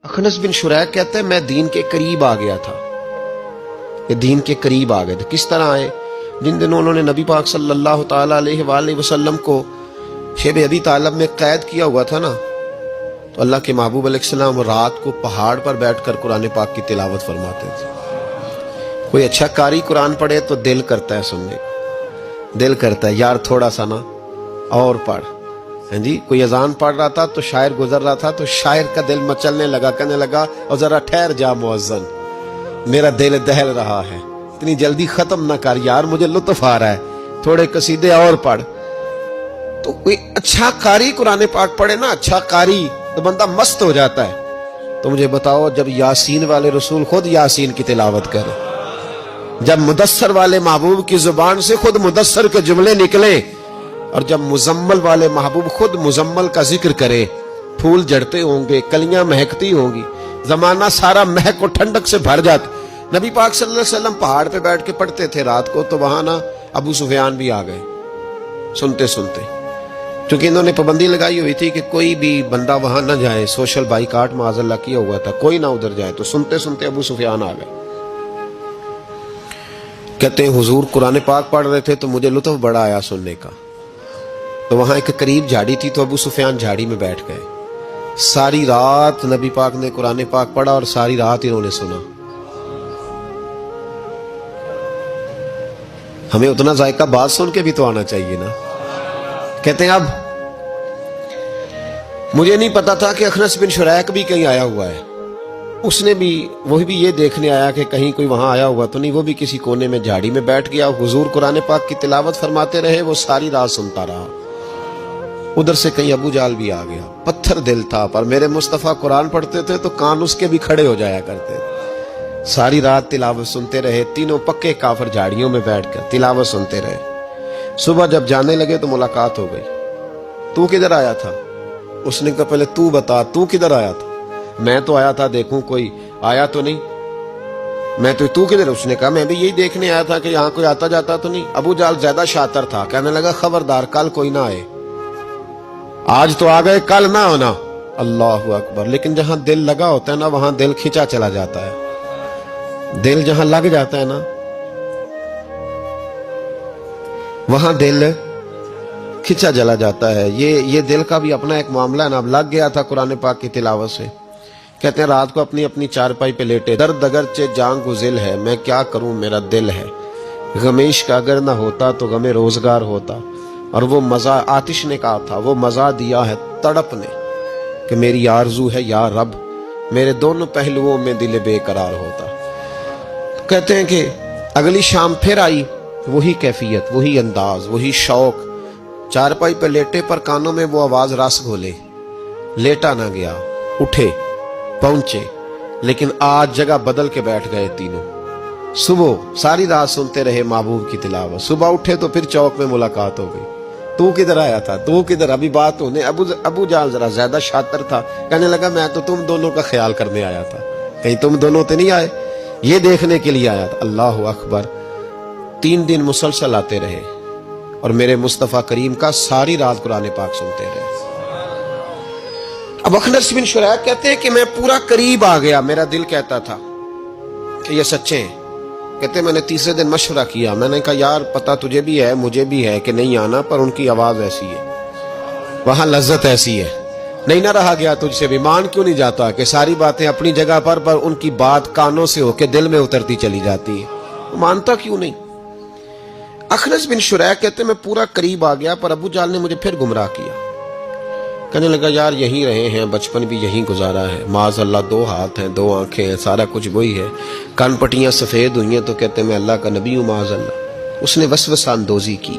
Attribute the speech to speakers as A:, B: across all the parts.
A: अखनस बिन शुरैक कहते हैं मैं दीन के करीब आ गया था। ये दीन के करीब आ गए थे। किस तरह आए? जिन दिनों उन्होंने नबी पाक सल्लल्लाहु ताला अलैहि वसल्लम को शेब अबी तालिब में कैद किया हुआ था ना, तो अल्लाह के महबूब अलैहिस्सलाम रात को पहाड़ पर बैठकर कुरान पाक की तिलावत फरमाते थे। कोई अच्छा कारी कुरान पढ़े तो दिल करता है सुनने, दिल करता है यार थोड़ा सा ना और पढ़। हाँ जी, कोई अजान पढ़ रहा था तो शायर गुजर रहा था तो शायर का दिल मचलने लगा, कहने लगा और जरा ठहर जा मुअज्जिन, मेरा दिल दहल रहा है, इतनी जल्दी खत्म ना कर यार, मुझे लुत्फ आ रहा है, थोड़े कसीदे और पढ़। तो कोई अच्छा कारी कुरान पाक पढ़े ना, अच्छा कारी, तो बंदा मस्त हो जाता है। तो मुझे बताओ, जब यासीन वाले रसूल खुद यासीन की तिलावत करें, जब मुदस्सर वाले महबूब की जुबान से खुद मुदस्सर के जुमले निकले, और जब मुजम्मल वाले महबूब खुद मुजम्मल का जिक्र करे, फूल जड़ते होंगे, कलियां महकती होंगी, जमाना सारा महक और ठंडक से भर जाता। नबी पाक सल्लल्लाहु अलैहि वसल्लम पहाड़ पे बैठ के पढ़ते थे रात को, तो वहां ना अबू सुफियान भी आ गए सुनते सुनते, क्योंकि इन्होंने पाबंदी लगाई हुई थी कि कोई भी बंदा वहां ना जाए, सोशल बाइकाट माज़अल्लाह किया हुआ था, कोई ना उधर जाए। तो सुनते सुनते अबू सुफियान आ गए। कहते हैं हुजूर कुरान पाक पढ़ रहे थे तो मुझे लुत्फ बड़ा आया सुनने का। तो वहां एक करीब झाड़ी थी, तो अबू सुफियान झाड़ी में बैठ गए। सारी रात नबी पाक ने कुरान पाक पढ़ा और सारी रात इन्होंने सुना। हमें उतना जायका बात सुन के भी तो आना चाहिए ना। कहते हैं अब मुझे नहीं पता था कि अखनस बिन शुरैक भी कहीं आया हुआ है। उसने भी, वही भी ये देखने आया कि कहीं कोई वहां आया हुआ तो नहीं। वो भी किसी कोने में झाड़ी में बैठ गया, हुजूर कुरान पाक की तिलावत फरमाते रहे, वो सारी रात सुनता रहा। उधर से कहीं अबू जाल भी आ गया। पत्थर दिल था, पर मेरे मुस्तफा कुरान पढ़ते थे तो कान उसके भी खड़े हो जाया करते थे। सारी रात तिलावत सुनते रहे। तीनों पक्के काफिर झाड़ियों में बैठकर तिलावत सुनते रहे। सुबह जब जाने लगे तो मुलाकात हो गई। तू किधर आया था? उसने कहा पहले तू बता, तू किधर आया था? मैं तो आया था, देखूं कोई आया तो नहीं। मैं तो, तू किधर? उसने कहा मैं भी यही देखने आया था कि यहाँ कोई आता जाता तो नहीं। अबू जाल ज्यादा शातिर था, कहने लगा खबरदार कल कोई ना आए, आज तो आ गए कल ना होना। अल्लाहु अकबर। लेकिन जहां दिल लगा होता है ना, वहां दिल खिंचा चला जाता है। दिल जहां लग जाता है ना, वहां दिल खिंचा चला जाता है। ये दिल का भी अपना एक मामला है ना। अब लग गया था कुरान पाक की तिलावत से। कहते हैं रात को अपनी अपनी चारपाई पे लेटे, दर्द अगरचे जान गुजिल है, मैं क्या करूं मेरा दिल है, गमेश का अगर ना होता तो गमे रोजगार होता। और वो मजा, आतिश ने कहा था, वो मजा दिया है तड़प ने कि मेरी आरजू है या रब, मेरे दोनों पहलुओं में दिल बेकरार होता। कहते हैं कि अगली शाम फिर आई, वही कैफियत, वही अंदाज, वही शौक। चारपाई पे लेटे पर कानों में वो आवाज रस घोले। लेटा ना गया, उठे पहुंचे, लेकिन आज जगह बदल के बैठ गए तीनों। सुबह सारी रात सुनते रहे महबूब की तिलावत। सुबह उठे तो फिर चौक में मुलाकात हो गई। तू किधर आया था? तू किधर? अभी बात होने। अबू जाल जरा ज्यादा शातिर था, कहने लगा मैं तो तुम दोनों का ख्याल करने आया था, कहीं तुम दोनों तो नहीं आए, ये देखने के लिए आया था। अल्लाह अकबर। 3 दिन मुसलसल आते रहे और मेरे मुस्तफा करीम का सारी रात कुरान पाक सुनते रहे। अब अखनस बिन शुरैक कहते हैं कि मैं पूरा करीब आ गया, मेरा दिल कहता था कि ये सच्चे हैं। कहते मैंने तीसरे दिन मशवरा किया, मैंने कहा यार पता तुझे भी है मुझे भी है कि नहीं आना, पर उनकी आवाज ऐसी है, वहां लज्जत ऐसी है, नहीं ना रहा गया तुझसे भी। मान क्यों नहीं जाता कि सारी बातें अपनी जगह पर उनकी बात कानों से होके दिल में उतरती चली जाती है, मानता क्यों नहीं? अखनस बिन शुरैक कहते मैं पूरा करीब आ गया, पर अबू जाल ने मुझे फिर गुमराह किया। कहने लगा यार यहीं रहे हैं, बचपन भी यहीं गुजारा है, माज़अल्लाह 2 हाथ हैं, 2 आंखें हैं, सारा कुछ वही है, कान पट्टियां सफेद हुई हैं, तो कहते मैं अल्लाह का नबी हूं माज़अल्लाह। उसने वसवसा अंदोजी की,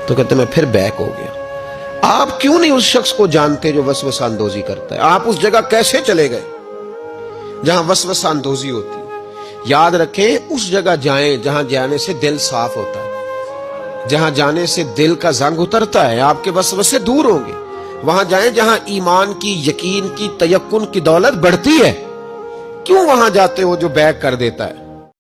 A: तो कहते मैं फिर बैक हो गया। आप क्यों नहीं उस शख्स को जानते जो वसवसा अंदोजी करता है? आप उस जगह कैसे चले गए जहां वसवसा अंदोजी होती है? याद रखें, उस जगह जाएं जहां जाने से दिल साफ होता है, जहां जाने से दिल का जंग उतरता है, आपके वसवसे दूर होंगे। वहां जाएं जहां ईमान की, यकीन की, तयक्कुन की दौलत बढ़ती है। क्यों वहां जाते हो जो बैक कर देता है?